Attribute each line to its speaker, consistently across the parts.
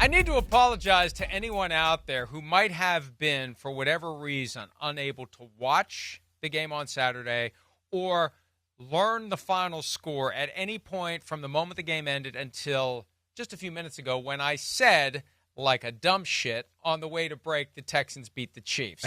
Speaker 1: I need to apologize to anyone out there who might have been, for whatever reason, unable to watch the game on Saturday or learn the final score at any point from the moment the game ended until just a few minutes ago when I said, like a dumb shit, on the way to break, the Texans beat the Chiefs.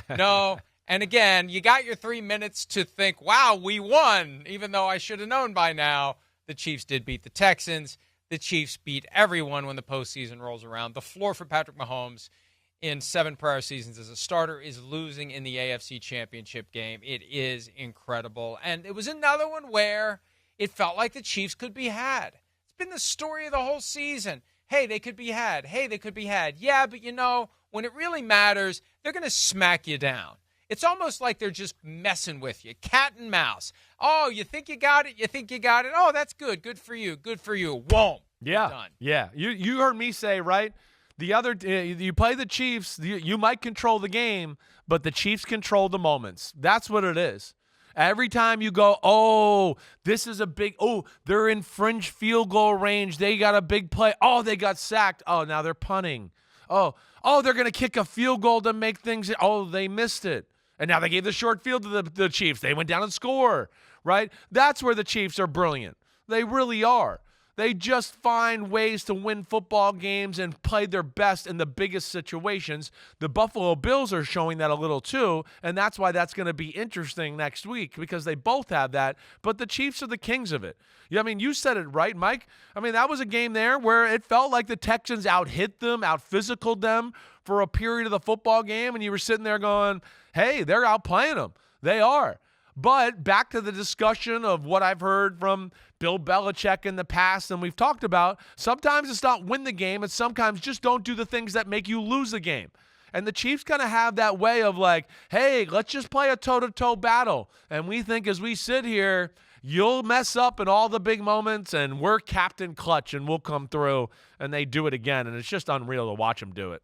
Speaker 1: No. And again, you got your 3 minutes to think, wow, we won, even though I should have known by now the Chiefs did beat the Texans. The Chiefs beat everyone when the postseason rolls around. The floor for Patrick Mahomes in 7 prior seasons as a starter is losing in the AFC Championship game. It is incredible. And it was another one where it felt like the Chiefs could be had. It's been the story of the whole season. Hey, they could be had. Hey, they could be had. Yeah, but when it really matters, they're going to smack you down. It's almost like they're just messing with you. Cat and mouse. Oh, you think you got it? You think you got it? Oh, that's good. Good for you. Good for you. Whoa.
Speaker 2: Yeah.
Speaker 1: Done.
Speaker 2: Yeah. You heard me say, right? You play the Chiefs, you might control the game, but the Chiefs control the moments. That's what it is. Every time you go, oh, this is they're in fringe field goal range. They got a big play. Oh, they got sacked. Oh, now they're punting. Oh, they're going to kick a field goal to make things. Oh, they missed it. And now they gave the short field to the Chiefs. They went down and score, right? That's where the Chiefs are brilliant. They really are. They just find ways to win football games and play their best in the biggest situations. The Buffalo Bills are showing that a little too, and that's why that's going to be interesting next week because they both have that, but the Chiefs are the kings of it. Yeah, I mean, you said it right, Mike. I mean, that was a game there where it felt like the Texans out-hit them, out-physicaled them for a period of the football game, and you were sitting there going, hey, they're outplaying them. They are. But back to the discussion of what I've heard from Bill Belichick in the past, and we've talked about, sometimes it's not win the game, it's sometimes just don't do the things that make you lose the game. And the Chiefs kind of have that way of like, hey, let's just play a toe-to-toe battle. And we think as we sit here, you'll mess up in all the big moments, and we're Captain Clutch, and we'll come through, and they do it again. And it's just unreal to watch them do it.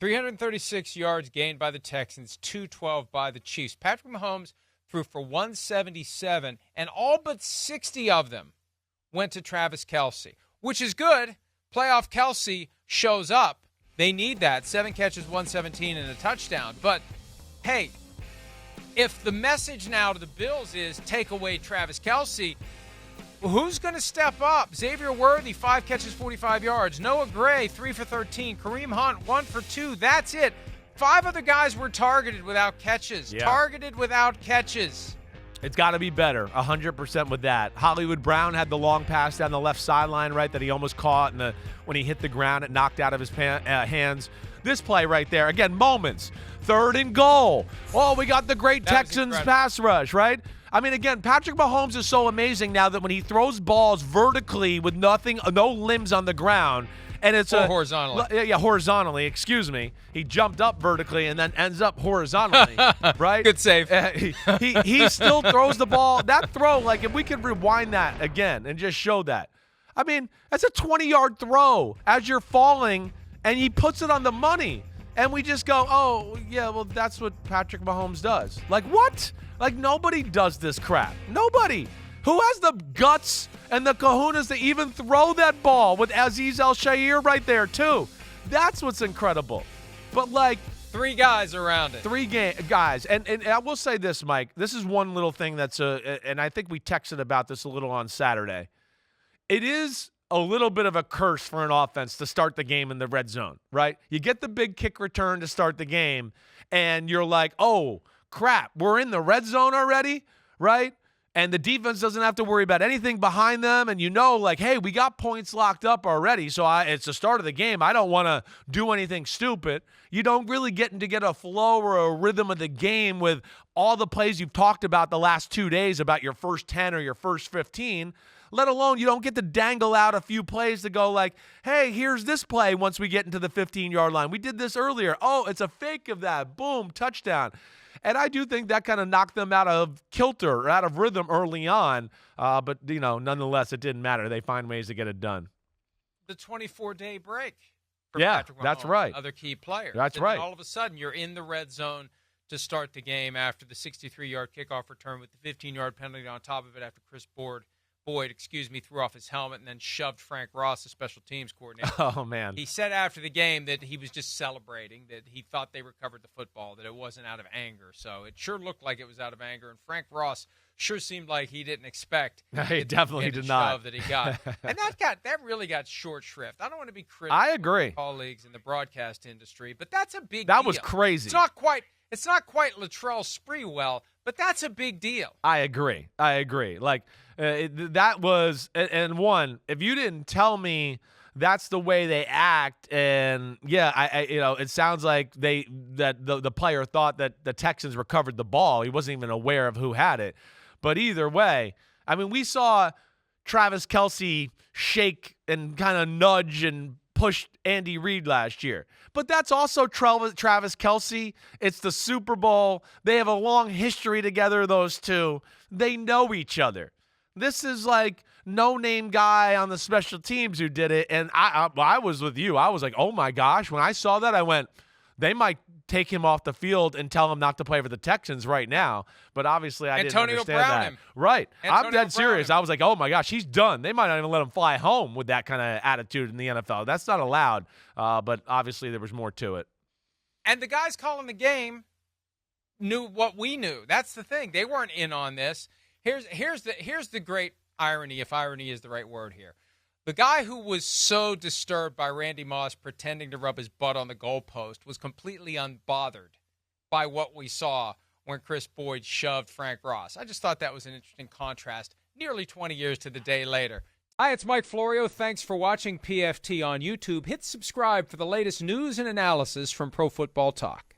Speaker 1: 336 yards gained by the Texans, 212 by the Chiefs. Patrick Mahomes threw for 177, and all but 60 of them went to Travis Kelce, which is good. Playoff Kelce shows up. They need that. 7 catches, 117, and a touchdown. But, hey, if the message now to the Bills is take away Travis Kelce, who's going to step up? Xavier Worthy, 5 catches, 45 yards. Noah Gray, 3 for 13. Kareem Hunt, 1 for 2. That's it. 5 other guys were targeted without catches.
Speaker 2: Yeah.
Speaker 1: Targeted without catches.
Speaker 2: It's got to be better, 100% with that. Hollywood Brown had the long pass down the left sideline, right, that he almost caught, and when he hit the ground, it knocked out of his hands. This play right there, again, moments. 3rd and goal. Oh, we got the great Texans pass rush, right? I mean, again, Patrick Mahomes is so amazing now that when he throws balls vertically with no limbs on the ground, and it's
Speaker 1: horizontally.
Speaker 2: Yeah, horizontally, excuse me. He jumped up vertically and then ends up horizontally, right?
Speaker 1: Good save.
Speaker 2: He still throws the ball. That throw, like if we could rewind that again and just show that. I mean, that's a 20-yard throw as you're falling, and he puts it on the money. And we just go, oh, yeah, well, that's what Patrick Mahomes does. Like, what? Like, nobody does this crap. Nobody. Who has the guts and the kahunas to even throw that ball with Azeez Al-Shaair right there, too? That's what's incredible. But, like,
Speaker 1: 3 guys around it.
Speaker 2: 3 guys. And I will say this, Mike. This is one little thing that's and I think we texted about this a little on Saturday. It is a little bit of a curse for an offense to start the game in the red zone, right? You get the big kick return to start the game, and you're like, oh, crap, we're in the red zone already, right? And the defense doesn't have to worry about anything behind them. And like, hey, we got points locked up already. So it's the start of the game. I don't want to do anything stupid. You don't really get a flow or a rhythm of the game with all the plays you've talked about the last 2 days about your first 10 or your first 15, let alone you don't get to dangle out a few plays to go like, hey, here's this play once we get into the 15-yard line. We did this earlier. Oh, it's a fake of that. Boom, touchdown. And I do think that kind of knocked them out of kilter, or out of rhythm early on. But, nonetheless, it didn't matter. They find ways to get it done.
Speaker 1: The 24-day break for Patrick Mahomes,
Speaker 2: that's right.
Speaker 1: Other key player.
Speaker 2: That's right.
Speaker 1: And all of a sudden, you're in the red zone to start the game after the 63-yard kickoff return with the 15-yard penalty on top of it after Chris Board Boyd, threw off his helmet and then shoved Frank Ross, the special teams coordinator.
Speaker 2: Oh, man.
Speaker 1: He said after the game that he was just celebrating, that he thought they recovered the football, that it wasn't out of anger. So it sure looked like it was out of anger. And Frank Ross sure seemed like he didn't expect
Speaker 2: he definitely did not.
Speaker 1: That he got. And that really got short shrift. I don't want to be critical
Speaker 2: I agree.
Speaker 1: of colleagues in the broadcast industry, but that's a big
Speaker 2: deal.
Speaker 1: That
Speaker 2: was crazy.
Speaker 1: It's not quite Latrell Sprewell, but that's a big deal.
Speaker 2: I agree. Like, that was, and one, if you didn't tell me that's the way they act, and it sounds like the player thought that the Texans recovered the ball. He wasn't even aware of who had it. But either way, I mean, we saw Travis Kelce shake and kind of nudge and push Andy Reid last year. But that's also Travis Kelce. It's the Super Bowl. They have a long history together, those two. They know each other. This is like no-name guy on the special teams who did it, and I was with you. I was like, oh, my gosh. When I saw that, I went, they might take him off the field and tell him not to play for the Texans right now. But obviously, I didn't understand that. Right. I'm dead serious. I was like, oh, my gosh, he's done. They might not even let him fly home with that kind of attitude in the NFL. That's not allowed. But obviously, there was more to it.
Speaker 1: And the guys calling the game knew what we knew. That's the thing. They weren't in on this. Here's the great irony, if irony is the right word here. The guy who was so disturbed by Randy Moss pretending to rub his butt on the goalpost was completely unbothered by what we saw when Chris Boyd shoved Frank Ross. I just thought that was an interesting contrast, nearly 20 years to the day later. Hi, it's Mike Florio. Thanks for watching PFT on YouTube. Hit subscribe for the latest news and analysis from Pro Football Talk.